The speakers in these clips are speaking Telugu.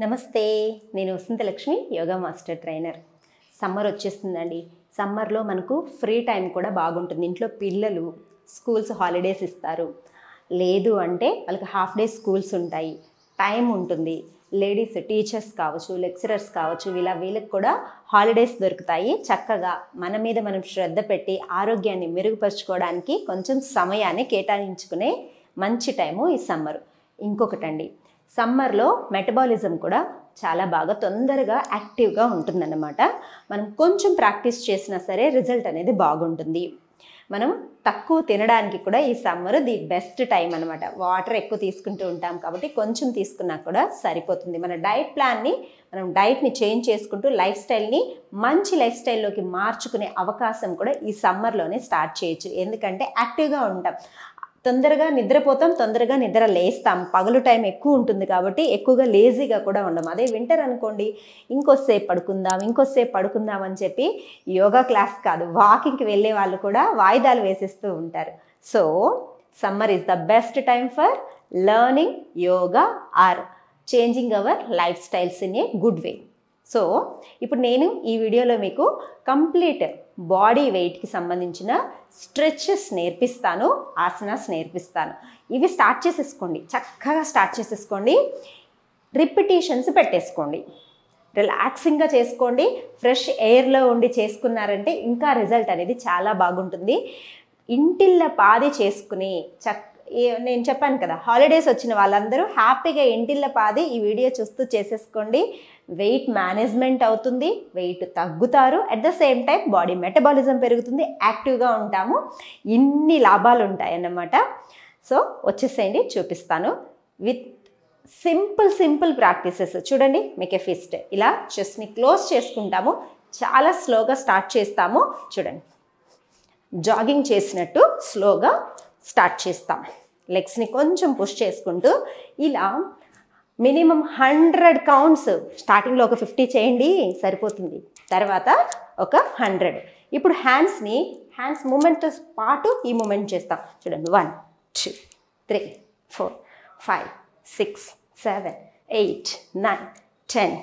నమస్తే, నేను Vasanthalakshmi, yoga master trainer. Summer వచ్చేస్తుందండి. సమ్మర్లో మనకు ఫ్రీ టైం కూడా బాగుంటుంది. ఇంట్లో పిల్లలు స్కూల్స్ హాలిడేస్ ఇస్తారు, లేదు అంటే వాళ్ళకి హాఫ్ డే స్కూల్స్ ఉంటాయి, టైం ఉంటుంది. లేడీస్ టీచర్స్ కావచ్చు, లెక్చరర్స్ కావచ్చు, వీళ్ళకి కూడా హాలిడేస్ దొరుకుతాయి. చక్కగా మన మీద మనం శ్రద్ధ పెట్టి ఆరోగ్యాన్ని మెరుగుపరుచుకోవడానికి కొంచెం సమయాన్ని కేటాయించుకునే మంచి టైము ఈ సమ్మర్. ఇంకొకటండి, సమ్మర్లో మెటబాలిజం కూడా చాలా బాగా తొందరగా యాక్టివ్గా ఉంటుందన్నమాట. మనం కొంచెం ప్రాక్టీస్ చేసినా సరే రిజల్ట్ అనేది బాగుంటుంది. మనం తక్కువ తినడానికి కూడా ఈ సమ్మర్ ది బెస్ట్ టైం అనమాట. వాటర్ ఎక్కువ తీసుకుంటూ ఉంటాం కాబట్టి కొంచెం తీసుకున్నా కూడా సరిపోతుంది. మన డైట్ ప్లాన్ని మనం డైట్ని చేంజ్ చేసుకుంటూ లైఫ్ స్టైల్ని మంచి లైఫ్ స్టైల్లోకి మార్చుకునే అవకాశం కూడా ఈ సమ్మర్లోనే స్టార్ట్ చేయొచ్చు. ఎందుకంటే యాక్టివ్గా ఉంటాం, తొందరగా నిద్రపోతాం, తొందరగా నిద్ర లేస్తాం. పగలు టైం ఎక్కువ ఉంటుంది కాబట్టి ఎక్కువగా లేజీగా కూడా ఉండం. అదే వింటర్ అనుకోండి, ఇంకొద్దిసేపు పడుకుందాం అని చెప్పి యోగా క్లాస్ కాదు, వాకింగ్కి వెళ్ళే వాళ్ళు కూడా వాయిదాలు వేసేస్తూ ఉంటారు. So summer is the best time for learning yoga or changing our life styles in a good way. So ఇప్పుడు నేను ఈ వీడియోలో మీకు కంప్లీట్ బాడీ వెయిట్కి సంబంధించిన స్ట్రెచెస్ నేర్పిస్తాను, ఆసనాస్ నేర్పిస్తాను. ఇవి స్టార్ట్ చేసేసుకోండి, చక్కగా స్టార్ట్ చేసేసుకోండి. రిపిటేషన్స్ పెట్టేసుకోండి, రిలాక్సింగ్గా చేసుకోండి. ఫ్రెష్ ఎయిర్లో ఉండి చేసుకున్నారంటే ఇంకా రిజల్ట్ అనేది చాలా బాగుంటుంది. ఇంటిల్ల పాది చేసుకుని నేను చెప్పాను కదా, హాలిడేస్ వచ్చిన వాళ్ళందరూ హ్యాపీగా ఇంటిల్ల పాది ఈ వీడియో చూస్తూ చేసేసుకోండి. వెయిట్ మేనేజ్మెంట్ అవుతుంది, వెయిట్ తగ్గుతారు, at the same time body metabolism పెరుగుతుంది, యాక్టివ్గా ఉంటాము. ఇన్ని లాభాలు ఉంటాయన్నమాట. సో వచ్చేసేయండి, చూపిస్తాను విత్ సింపుల్ ప్రాక్టీసెస్. చూడండి, మీకు ఫిస్ట్ ఇలా చెస్ట్ని క్లోజ్ చేసుకుంటాము, చాలా స్లోగా స్టార్ట్ చేస్తాము. చూడండి, జాగింగ్ చేసినట్టు స్లోగా స్టార్ట్ చేస్తాం. లెగ్స్ని కొంచెం పుష్ చేసుకుంటూ ఇలా మినిమం 100 కౌంట్స్. స్టార్టింగ్లో ఒక 50 చేయండి, సరిపోతుంది. తర్వాత ఒక 100. ఇప్పుడు హ్యాండ్స్ మూమెంట్తో పాటు ఈ మూమెంట్ చేస్తాం. చూడండి, 1 2 3 4 5 6 7 8 9 10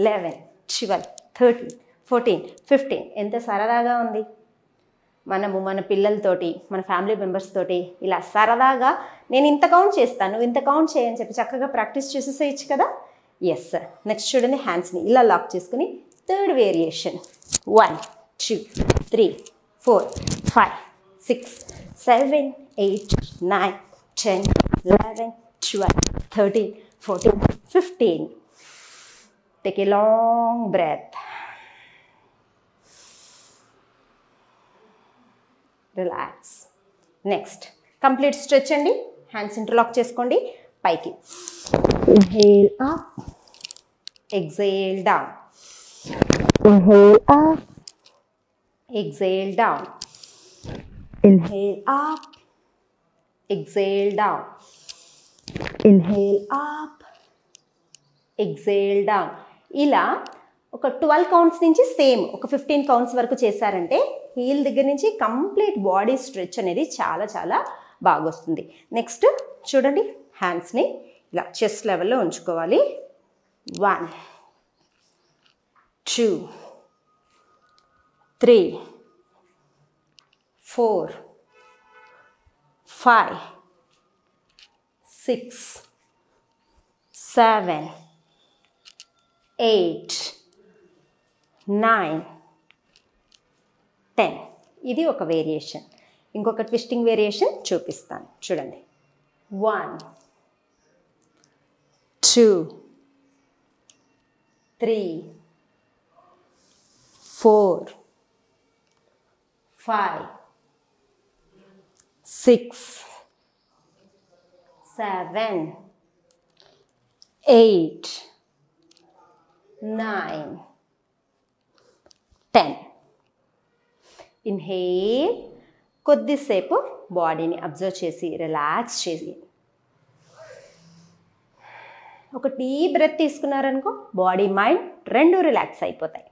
11 12 13 14 15. ఎంత సరదాగా ఉంది. మనము మన పిల్లలతోటి, మన ఫ్యామిలీ మెంబర్స్ తోటి ఇలా సరదాగా నేను ఇంత కౌంట్ చేస్తాను, ఇంత కౌంట్ చేయని చెప్పి చక్కగా ప్రాక్టీస్ చేసేసేయచ్చు కదా. ఎస్, నెక్స్ట్ చూడండి, హ్యాండ్స్ని ఇలా లాక్ చేసుకుని third variation. 1 2 3 4 5 6 7 8 9 10 11 12 13 14 15. Take a long breath. Relax. Next complete stretch అండి. హ్యాండ్స్ ఇంటర్లాక్ చేసుకోండి, పైకి. Inhale up, exhale down, inhale up, exhale down, inhale up, exhale down, inhale up, exhale down. ఇలా ఒక 12 కౌంట్స్ నుంచి సేమ్ ఒక 15 కౌంట్స్ వరకు చేశారంటే హీల్ దగ్గర నుంచి కంప్లీట్ బాడీ స్ట్రెచ్ అనేది చాలా చాలా బాగా వస్తుంది. నెక్స్ట్ చూడండి, హ్యాండ్స్ని ఇలా చెస్ట్ లెవెల్లో ఉంచుకోవాలి. 1 2 3 4 5 6 7 8 9 10. ఇది ఒక వేరియేషన్. ఇంకొక ట్విస్టింగ్ వేరియేషన్ చూపిస్తాను. చూడండి, 1 2 3 4 5 6 7 8 9 10. ఇన్హేల్, కొద్దిసేపు బాడీని అబ్జర్వ్ చేసి రిలాక్స్ చేసి ఒక డీప్ బ్రెత్ తీసుకున్నారనుకో, బాడీ మైండ్ రెండు రిలాక్స్ అయిపోతాయి.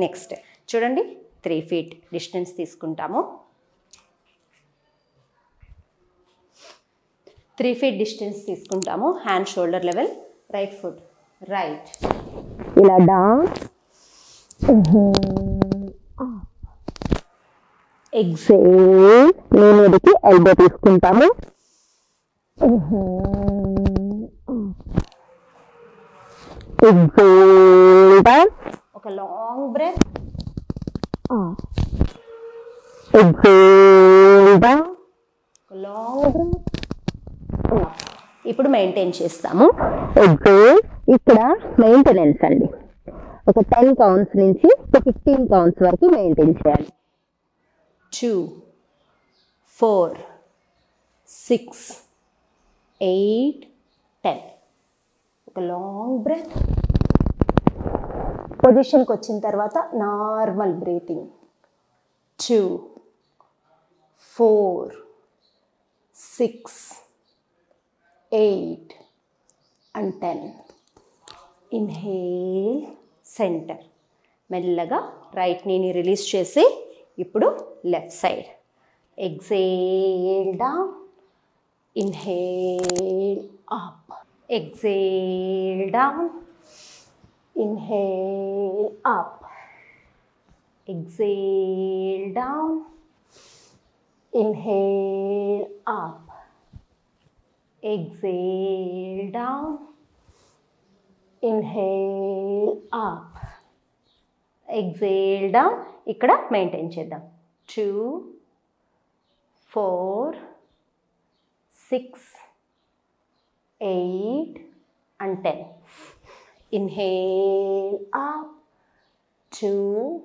నెక్స్ట్ చూడండి, 3 feet డిస్టెన్స్ తీసుకుంటాము. 3 feet డిస్టెన్స్ తీసుకుంటాము. Hand shoulder level, right foot right, ఇలా డౌన్, ఎక్సేల్, నేను మీదకి ఎల్బో తీసుకుంటాము, ఎక్సేల్ డౌన్, ఒక long breath, exhale down, long breath. ఇప్పుడు మెయింటైన్ చేస్తాము. ఎక్సేల్, ఇక్కడ మెయింటెనెన్స్ అండి, ఒక 10 కౌంట్స్ నుంచి 15 కౌంట్స్ వరకు మెయింటైన్ చేయాలి. 2, 4, 6, 8, 10. ఒక లాంగ్ బ్రెత్. పొజిషన్కి వచ్చిన తర్వాత normal breathing. 2, 4, 6, 8 and 10. Inhale, centre. మెల్లగా రైట్ నీని రిలీజ్ చేసి ఇప్పుడు left side. Exhale down, inhale up, exhale down, inhale up, exhale down, inhale up, exhale down, inhale up, exhale down. ఇక్కడ మెయింటైన్ చేద్దాం. 2, 4, 6, 8 and 10. Inhale up, 2,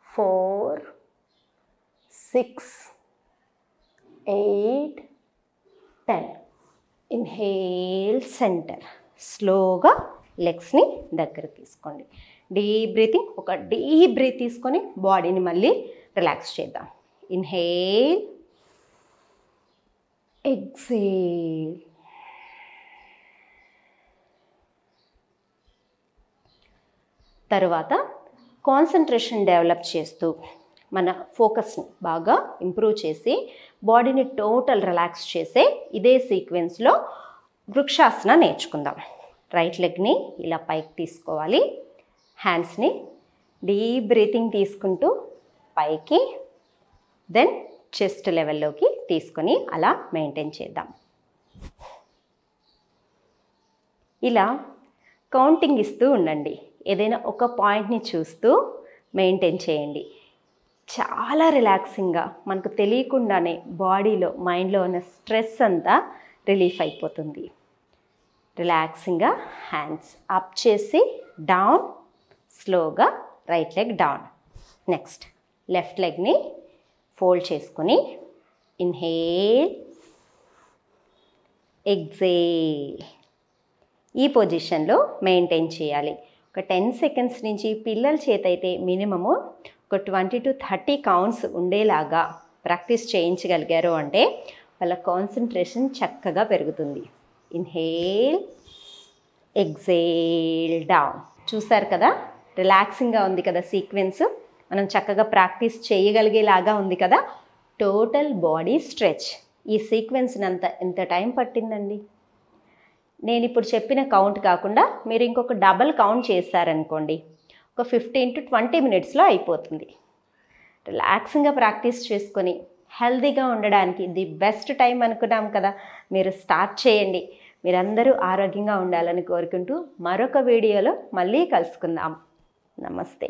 4, 6, 8, 10. Inhale, centre. స్లోగా లెగ్స్ని దగ్గర తీసుకోండి. Deep breathing. ఒక డీప్ బ్రీత్ తీసుకొని బాడీని మళ్ళీ రిలాక్స్ చేద్దాం. Inhale, exhale. తరువాత కాన్సన్ట్రేషన్ డెవలప్ చేస్తూ మన ఫోకస్ని బాగా ఇంప్రూవ్ చేసి బాడీని టోటల్ రిలాక్స్ చేసే ఇదే సీక్వెన్స్లో వృక్షాసన నేర్చుకుందాం. రైట్ లెగ్ని ఇలా పైకి తీసుకోవాలి. హ్యాండ్స్ని డీప్ బ్రీతింగ్ తీసుకుంటూ పైకి, దెన్ చెస్ట్ లెవెల్లోకి తీసుకొని అలా మెయింటైన్ చేద్దాం. ఇలా కౌంటింగ్ ఇస్తూ ఉండండి. ఏదైనా ఒక పాయింట్ని చూస్తూ మెయింటైన్ చేయండి. చాలా రిలాక్సింగ్గా మనకు తెలియకుండానే బాడీలో, మైండ్లో ఉన్న స్ట్రెస్ అంతా రిలీఫ్ అయిపోతుంది. రిలాక్సింగ్గా హ్యాండ్స్ అప్ చేసి డౌన్, స్లోగా right leg down. Next left లెగ్ని ఫోల్డ్ చేసుకొని ఇన్హేల్, ఎక్సేల్. ఈ పొజిషన్లో మెయింటైన్ చేయాలి. ఒక 10 సెకండ్స్ నుంచి పిల్లల చేత అయితే మినిమము ఒక 20 to 30 కౌంట్స్ ఉండేలాగా ప్రాక్టీస్ చేయించగలిగారు అంటే వాళ్ళ కాన్సన్ట్రేషన్ చక్కగా పెరుగుతుంది. Inhale, exhale down. చూసారు కదా, రిలాక్సింగ్గా ఉంది కదా సీక్వెన్స్. మనం చక్కగా ప్రాక్టీస్ చేయగలిగేలాగా ఉంది కదా. Total body stretch. ఈ సీక్వెన్స్ని ఎంత టైం పట్టిందండి? నేను ఇప్పుడు చెప్పిన కౌంట్ కాకుండా మీరు ఇంకొక డబల్ కౌంట్ చేశారనుకోండి, ఒక 15 to 20 మినిట్స్లో అయిపోతుంది. రిలాక్సింగ్గా ప్రాక్టీస్ చేసుకొని హెల్తీగా ఉండడానికి ది బెస్ట్ టైం అనుకున్నాం కదా. మీరు స్టార్ట్ చేయండి. మీరందరూ ఆరోగ్యంగా ఉండాలని కోరుకుంటూ మరొక వీడియోలో మళ్ళీ కలుసుకుందాం. నమస్తే.